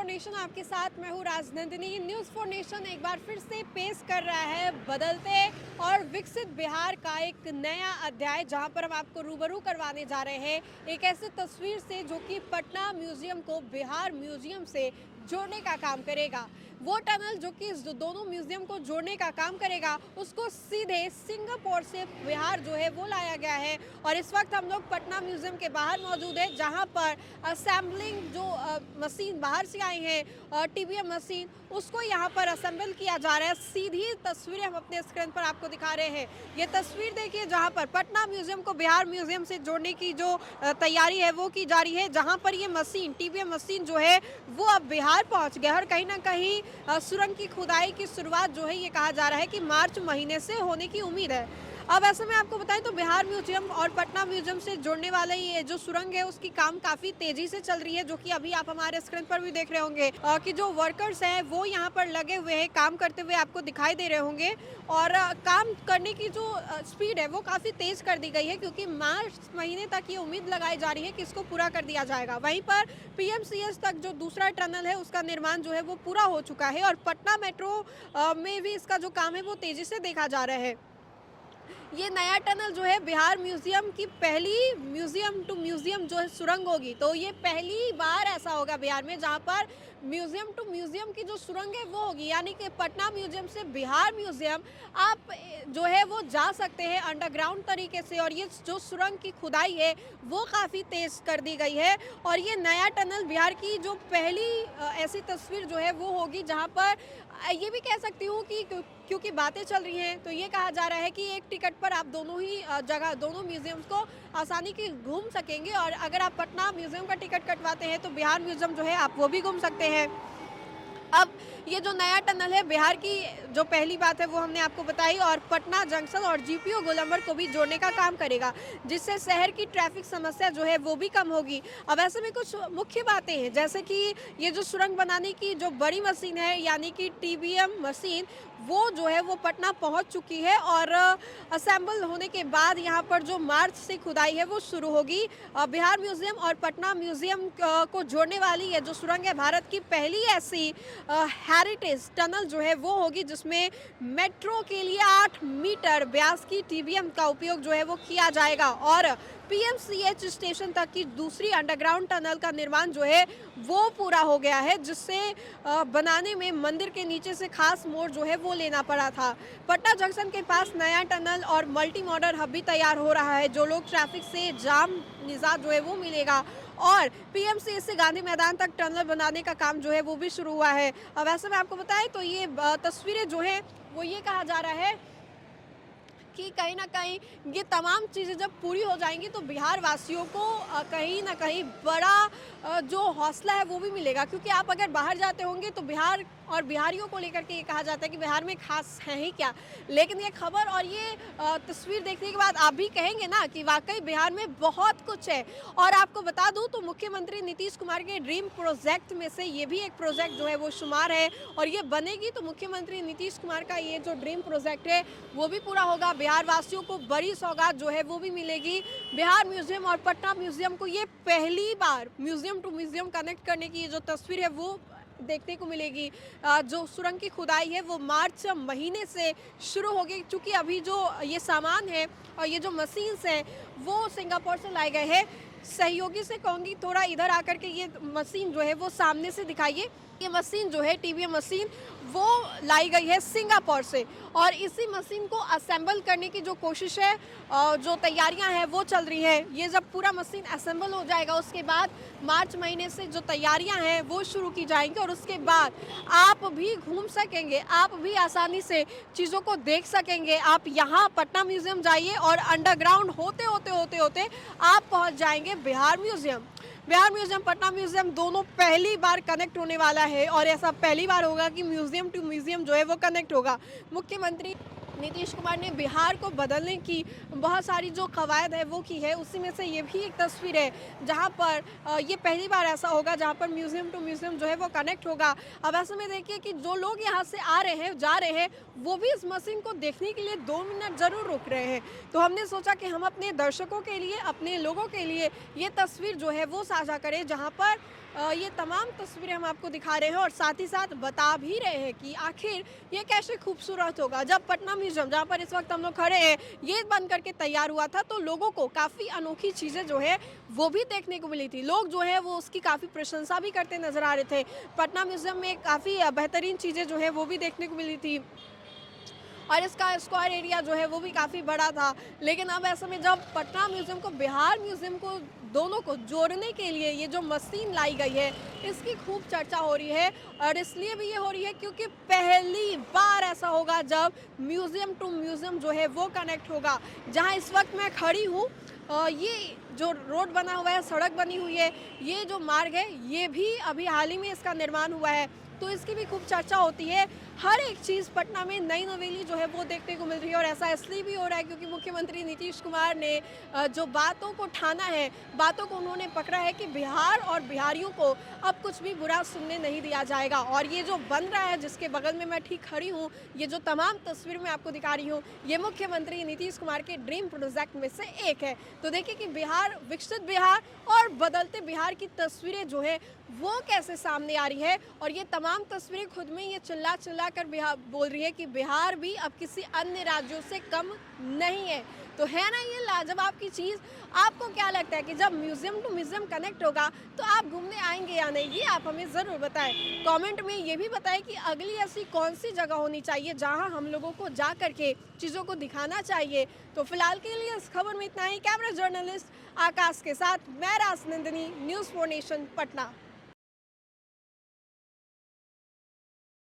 For nation आपके साथ मैं हूँ राजनंदिनी। न्यूज़ फॉर नेशन एक बार फिर से पेश कर रहा है बदलते और विकसित बिहार का एक नया अध्याय, जहां पर हम आपको रूबरू करवाने जा रहे हैं एक ऐसे तस्वीर से जो कि पटना म्यूजियम को बिहार म्यूजियम से जोड़ने का काम करेगा। वो टनल जो कि इस दोनों म्यूजियम को जोड़ने का काम करेगा, उसको सीधे सिंगापुर से बिहार जो है वो लाया गया है। और इस वक्त हम लोग पटना म्यूजियम के बाहर मौजूद है, जहां पर असेंबलिंग जो मशीन बाहर से आई है टीबीएम मशीन, उसको यहां पर असेंबल किया जा रहा है। सीधी तस्वीरें हम अपने स्क्रीन पर आपको दिखा रहे हैं। ये तस्वीर देखिए जहां पर पटना म्यूजियम को बिहार म्यूजियम से जोड़ने की जो तैयारी है वो की जा रही है, जहां पर ये मशीन टीबीएम मशीन जो है वो अब बिहार पहुंच गया और कहीं ना कहीं सुरंग की खुदाई की शुरुआत जो है ये कहा जा रहा है कि मार्च महीने से होने की उम्मीद है। अब ऐसे में आपको बताएं तो बिहार म्यूजियम और पटना म्यूजियम से जोड़ने वाले ये जो सुरंग है उसकी काम काफी तेजी से चल रही है, जो कि अभी आप हमारे स्क्रीन पर भी देख रहे होंगे कि जो वर्कर्स हैं वो यहाँ पर लगे हुए हैं, काम करते हुए आपको दिखाई दे रहे होंगे। और काम करने की जो स्पीड है वो काफी तेज कर दी गई है, क्योंकि मार्च महीने तक ये उम्मीद लगाई जा रही है कि इसको पूरा कर दिया जाएगा। वहीं पर पीएमसीएच तक जो दूसरा टनल है उसका निर्माण जो है वो पूरा हो चुका है और पटना मेट्रो में भी इसका जो काम है वो तेजी से देखा जा रहा है। ये नया टनल जो है बिहार म्यूजियम की पहली म्यूजियम टू म्यूजियम जो है सुरंग होगी। तो ये पहली बार ऐसा होगा बिहार में जहां पर म्यूजियम टू म्यूजियम की जो सुरंग है वो होगी, यानी कि पटना म्यूजियम से बिहार म्यूजियम आप जो है वो जा सकते हैं अंडरग्राउंड तरीके से। और ये जो सुरंग की खुदाई है वो काफ़ी तेज कर दी गई है और ये नया टनल बिहार की जो पहली ऐसी तस्वीर जो है वो होगी जहाँ पर ये भी कह सकती हूँ कि क्योंकि बातें चल रही हैं तो ये कहा जा रहा है कि एक टिकट पर आप दोनों ही जगह दोनों म्यूजियम्स को आसानी की घूम सकेंगे। और अगर आप पटना म्यूजियम का टिकट कटवाते हैं तो बिहार म्यूजियम जो है आप वो भी घूम सकते हैं। अब ये जो नया टनल है बिहार की जो पहली बात है वो हमने आपको बताई, और पटना जंक्शन और जीपीओ गोलंबर को भी जोड़ने का काम करेगा, जिससे शहर की ट्रैफिक समस्या जो है वो भी कम होगी। अब ऐसे में कुछ मुख्य बातें हैं, जैसे कि ये जो सुरंग बनाने की जो बड़ी मशीन है यानी कि टीबीएम मशीन, वो जो है वो पटना पहुंच चुकी है और असेंबल होने के बाद यहाँ पर जो मार्च से खुदाई है वो शुरू होगी। बिहार म्यूजियम और पटना म्यूजियम को जोड़ने वाली ये जो सुरंग है भारत की पहली ऐसी हेरिटेज टनल जो है वो होगी, जिसमें मेट्रो के लिए 8 मीटर व्यास की टीबीएम का उपयोग जो है वो किया जाएगा। और पीएमसीएच स्टेशन तक की दूसरी अंडरग्राउंड टनल का निर्माण जो है वो पूरा हो गया है, जिससे बनाने में मंदिर के नीचे से खास मोड़ जो है वो लेना पड़ा था। पटना जंक्शन के पास नया टनल और मल्टी मॉडल हब भी तैयार हो रहा है, जो लोग ट्रैफिक से जाम निजात जो है वो मिलेगा। और पीएमसीएच से गांधी मैदान तक टनल बनाने का काम जो है वो भी शुरू हुआ है। अब ऐसे में आपको बताएं तो ये तस्वीरें जो है वो ये कहा जा रहा है कि कहीं ना कहीं ये तमाम चीज़ें जब पूरी हो जाएंगी तो बिहार वासियों को कहीं ना कहीं बड़ा जो हौसला है वो भी मिलेगा, क्योंकि आप अगर बाहर जाते होंगे तो बिहार और बिहारियों को लेकर के ये कहा जाता है कि बिहार में खास है ही क्या। लेकिन ये खबर और ये तस्वीर देखने के बाद आप भी कहेंगे ना कि वाकई बिहार में बहुत कुछ है। और आपको बता दूं तो मुख्यमंत्री नीतीश कुमार के ड्रीम प्रोजेक्ट में से ये भी एक प्रोजेक्ट जो है वो शुमार है, और ये बनेगी तो मुख्यमंत्री नीतीश कुमार का ये जो ड्रीम प्रोजेक्ट है वो भी पूरा होगा। बिहार वासियों को बड़ी सौगात जो है वो भी मिलेगी। बिहार म्यूजियम और पटना म्यूजियम को ये पहली बार म्यूजियम टू म्यूजियम कनेक्ट करने की ये जो तस्वीर है वो देखने को मिलेगी। जो सुरंग की खुदाई है वो मार्च महीने से शुरू होगी, क्योंकि अभी जो ये सामान है और ये जो मशीन्स हैं वो सिंगापुर से लाए गए हैं। सहयोगी से कहूँगी थोड़ा इधर आकर के ये मशीन जो है वो सामने से दिखाइए। ये मशीन जो है टीबीएम मशीन वो लाई गई है सिंगापुर से, और इसी मशीन को असेंबल करने की जो कोशिश है जो तैयारियां हैं वो चल रही है। ये जब पूरा मशीन असेंबल हो जाएगा उसके बाद मार्च महीने से जो तैयारियां हैं वो शुरू की जाएंगी, और उसके बाद आप भी घूम सकेंगे, आप भी आसानी से चीज़ों को देख सकेंगे। आप यहाँ पटना म्यूजियम जाइए और अंडरग्राउंड होते होते होते होते आप पहुँच जाएंगे Bihar museum. Bihar museum Patna museum दोनों पहली बार कनेक्ट होने वाला है, और ऐसा पहली बार होगा कि म्यूजियम टू म्यूजियम जो है वो कनेक्ट होगा। मुख्यमंत्री नीतीश कुमार ने बिहार को बदलने की बहुत सारी जो कवायद है वो की है, उसी में से ये भी एक तस्वीर है जहाँ पर ये पहली बार ऐसा होगा जहाँ पर म्यूजियम टू म्यूजियम जो है वो कनेक्ट होगा। अब ऐसे में देखिए कि जो लोग यहाँ से आ रहे हैं जा रहे हैं वो भी इस मशीन को देखने के लिए 2 मिनट ज़रूर रुक रहे हैं। तो हमने सोचा कि हम अपने दर्शकों के लिए, अपने लोगों के लिए ये तस्वीर जो है वो साझा करें, जहाँ पर ये तमाम तस्वीरें हम आपको दिखा रहे हैं और साथ ही साथ बता भी रहे हैं कि आखिर ये कैसे खूबसूरत होगा। जब पटना म्यूजियम, जहाँ पर इस वक्त हम लोग खड़े हैं, ये बन करके तैयार हुआ था तो लोगों को काफ़ी अनोखी चीज़ें जो है वो भी देखने को मिली थी। लोग जो है वो उसकी काफ़ी प्रशंसा भी करते नजर आ रहे थे। पटना म्यूजियम में काफ़ी बेहतरीन चीज़ें जो है वो भी देखने को मिली थी और इसका स्क्वायर एरिया जो है वो भी काफ़ी बड़ा था। लेकिन अब ऐसे में जब पटना म्यूज़ियम को बिहार म्यूज़ियम को दोनों को जोड़ने के लिए ये जो मशीन लाई गई है, इसकी खूब चर्चा हो रही है और इसलिए भी ये हो रही है क्योंकि पहली बार ऐसा होगा जब म्यूज़ियम टू म्यूज़ियम जो है वो कनेक्ट होगा। जहाँ इस वक्त मैं खड़ी हूँ, ये जो रोड बना हुआ है, सड़क बनी हुई है, ये जो मार्ग है, ये भी अभी हाल ही में इसका निर्माण हुआ है, तो इसकी भी खूब चर्चा होती है। हर एक चीज़ पटना में नई नवेली जो है वो देखने को मिल रही है और ऐसा इसलिए भी हो रहा है क्योंकि मुख्यमंत्री नीतीश कुमार ने जो बातों को ठाना है, बातों को उन्होंने पकड़ा है कि बिहार और बिहारियों को अब कुछ भी बुरा सुनने नहीं दिया जाएगा। और ये जो बन रहा है, जिसके बगल में मैं ठीक खड़ी हूँ, ये जो तमाम तस्वीर मैं आपको दिखा रही हूँ, ये मुख्यमंत्री नीतीश कुमार के ड्रीम प्रोजेक्ट में से एक है। तो देखिए कि बिहार, विकसित बिहार और बदलते बिहार की तस्वीरें जो है वो कैसे सामने आ रही है और ये तमाम तस्वीरें खुद में ये चिल्ला चिल्ला कर बिहार बोल रही है कि बिहार भी अब किसी अन्य राज्यों से कम नहीं है। तो है ना ये लाजवाब की चीज़। आपको क्या लगता है कि जब म्यूजियम टू म्यूजियम कनेक्ट होगा तो आप घूमने आएंगे या नहीं, ये आप हमें ज़रूर बताएं। कमेंट में ये भी बताएं कि अगली ऐसी कौन सी जगह होनी चाहिए जहां हम लोगों को जा करके चीज़ों को दिखाना चाहिए। तो फिलहाल के लिए इस खबर में इतना ही। कैमरा जर्नलिस्ट आकाश के साथ मैं राजनंदिनी, न्यूज़ 4 नेशन, पटना।